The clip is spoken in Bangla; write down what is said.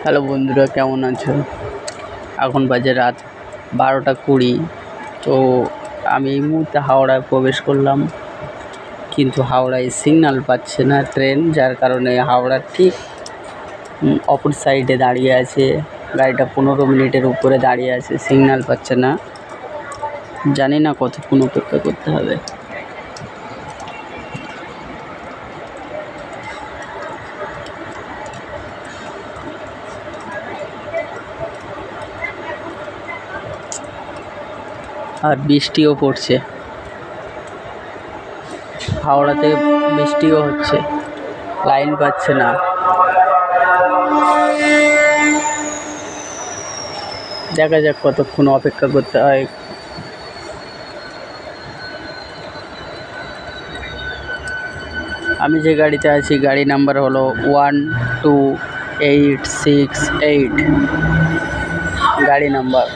হ্যালো বন্ধুরা, কেমন আছো? এখন বাজে রাত 12টা 20। তো আমি এই মুহূর্তে হাওড়ায় প্রবেশ করলাম, কিন্তু হাওড়ায় সিগন্যাল পাচ্ছে না ট্রেন, যার কারণে হাওড়ার ঠিক অপর সাইডে দাঁড়িয়ে আছে। গাড়িটা 15 মিনিটের উপরে দাঁড়িয়ে আছে, সিগন্যাল পাচ্ছে না। জানি না কতক্ষণ অপেক্ষা করতে হবে। আর বৃষ্টিও পড়ছে, হাওড়াতে বৃষ্টিও হচ্ছে, লাইন পাচ্ছে না। দেখা যাক কতক্ষণ অপেক্ষা করতে হয়। আমি যে গাড়িতে আছি, গাড়ি নাম্বার হলো 12868 গাড়ি নাম্বার।